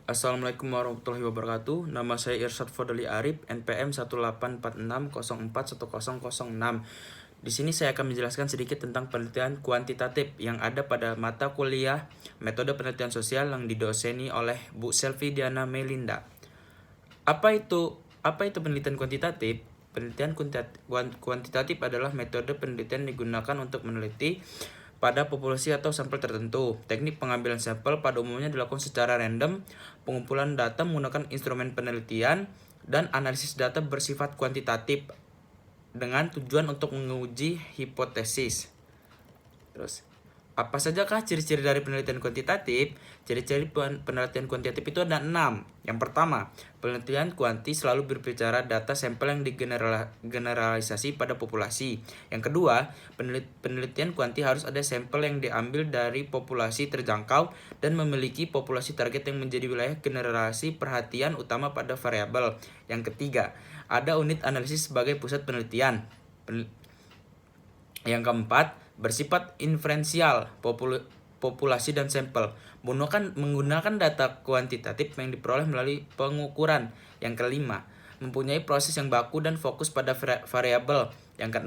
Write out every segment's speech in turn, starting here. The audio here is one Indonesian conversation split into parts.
Assalamualaikum warahmatullahi wabarakatuh. Nama saya Irsyad Fadli Arif, NPM 18460410006. Di sini saya akan menjelaskan sedikit tentang penelitian kuantitatif yang ada pada mata kuliah Metode Penelitian Sosial yang didoseni oleh Bu Selvi Diana Melinda. Apa itu penelitian kuantitatif? Penelitian kuantitatif adalah metode penelitian digunakan untuk meneliti pada populasi atau sampel tertentu. Teknik pengambilan sampel pada umumnya dilakukan secara random. Pengumpulan data menggunakan instrumen penelitian dan analisis data bersifat kuantitatif dengan tujuan untuk menguji hipotesis. Terus, apa sajakah ciri-ciri dari penelitian kuantitatif? Ciri-ciri penelitian kuantitatif itu ada 6. Yang pertama, penelitian kuanti selalu berbicara data sampel yang digeneralisasi pada populasi. Yang kedua, penelitian kuanti harus ada sampel yang diambil dari populasi terjangkau dan memiliki populasi target yang menjadi wilayah generalisasi perhatian utama pada variabel. Yang ketiga, ada unit analisis sebagai pusat penelitian. Yang keempat, bersifat inferensial, populasi dan sampel, menggunakan data kuantitatif yang diperoleh melalui pengukuran. Yang kelima, mempunyai proses yang baku dan fokus pada variabel. Yang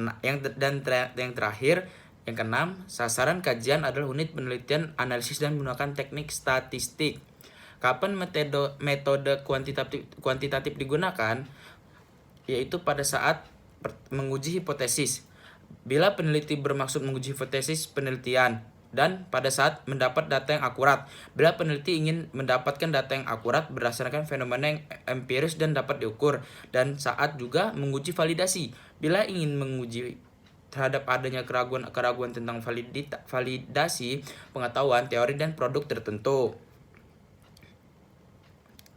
terakhir, yang keenam, sasaran kajian adalah unit penelitian, analisis dan menggunakan teknik statistik. Kapan metode kuantitatif digunakan? Yaitu pada saat menguji hipotesis. Bila peneliti bermaksud menguji hipotesis penelitian, dan pada saat mendapat data yang akurat. Bila peneliti ingin mendapatkan data yang akurat berdasarkan fenomena yang empiris dan dapat diukur, dan saat juga menguji validasi. Bila ingin menguji terhadap adanya keraguan tentang validasi pengetahuan, teori dan produk tertentu.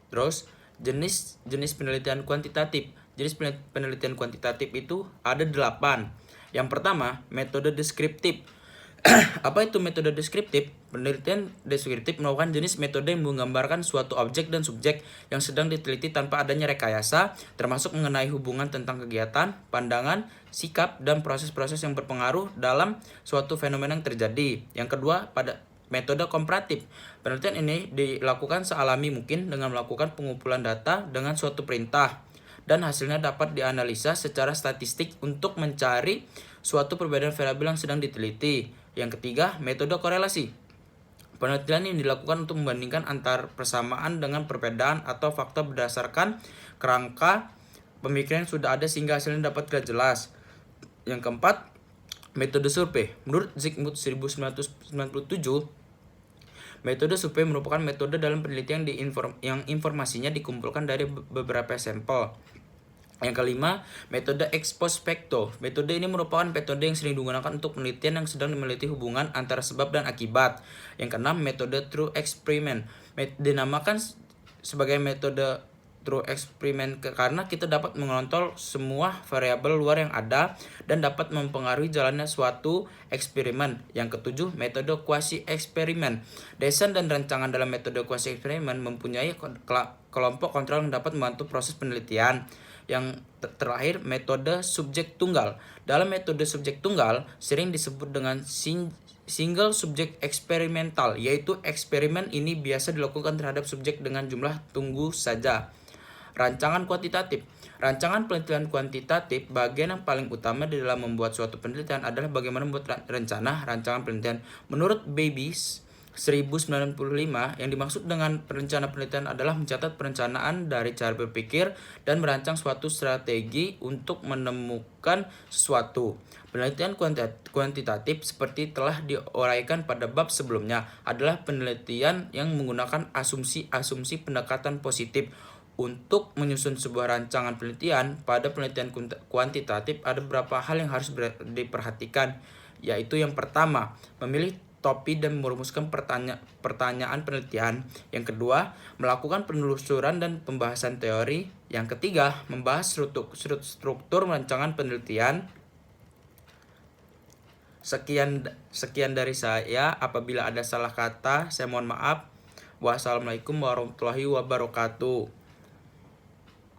Terus, jenis penelitian kuantitatif. Jenis penelitian kuantitatif itu ada 8. Yang pertama, metode deskriptif. Apa itu metode deskriptif? Penelitian deskriptif merupakan jenis metode yang menggambarkan suatu objek dan subjek yang sedang diteliti tanpa adanya rekayasa, termasuk mengenai hubungan tentang kegiatan, pandangan, sikap, dan proses-proses yang berpengaruh dalam suatu fenomena yang terjadi. Yang kedua, pada metode komparatif. Penelitian ini dilakukan sealami mungkin dengan melakukan pengumpulan data dengan suatu perintah, dan hasilnya dapat dianalisa secara statistik untuk mencari suatu perbedaan variabel yang sedang diteliti. Yang ketiga, metode korelasi. Penelitian ini dilakukan untuk membandingkan antar persamaan dengan perbedaan atau fakta berdasarkan kerangka pemikiran yang sudah ada sehingga hasilnya dapat jelas. Yang keempat, metode survei. Menurut Zygmunt 1997, metode survei merupakan metode dalam penelitian yang informasinya dikumpulkan dari beberapa sampel. Yang kelima, metode ex post facto. Metode ini merupakan metode yang sering digunakan untuk penelitian yang sedang meneliti hubungan antara sebab dan akibat. Yang keenam, metode true experiment. Dinamakan sebagai metode true experiment karena kita dapat mengontrol semua variabel luar yang ada dan dapat mempengaruhi jalannya suatu eksperimen. Yang ketujuh, metode quasi eksperimen. Desain dan rancangan dalam metode quasi eksperimen mempunyai kelompok kontrol yang dapat membantu proses penelitian. Yang terakhir, metode subjek tunggal. Dalam metode subjek tunggal sering disebut dengan single subjek eksperimental, yaitu eksperimen ini biasa dilakukan terhadap subjek dengan jumlah tunggu saja. Rancangan kuantitatif. Rancangan penelitian kuantitatif, bagian yang paling utama di dalam membuat suatu penelitian adalah bagaimana membuat rancangan penelitian. Menurut Babies 1095, yang dimaksud dengan perencana penelitian adalah mencatat perencanaan dari cara berpikir dan merancang suatu strategi untuk menemukan sesuatu. Penelitian kuantitatif seperti telah diuraikan pada bab sebelumnya adalah penelitian yang menggunakan asumsi pendekatan positif. Untuk menyusun sebuah rancangan penelitian, pada penelitian kuantitatif ada beberapa hal yang harus diperhatikan, yaitu yang pertama, memilih topik dan merumuskan pertanyaan penelitian. Yang kedua, melakukan penelusuran dan pembahasan teori. Yang ketiga, membahas struktur rancangan penelitian. Sekian dari saya. Apabila ada salah kata, saya mohon maaf. Wassalamualaikum warahmatullahi wabarakatuh.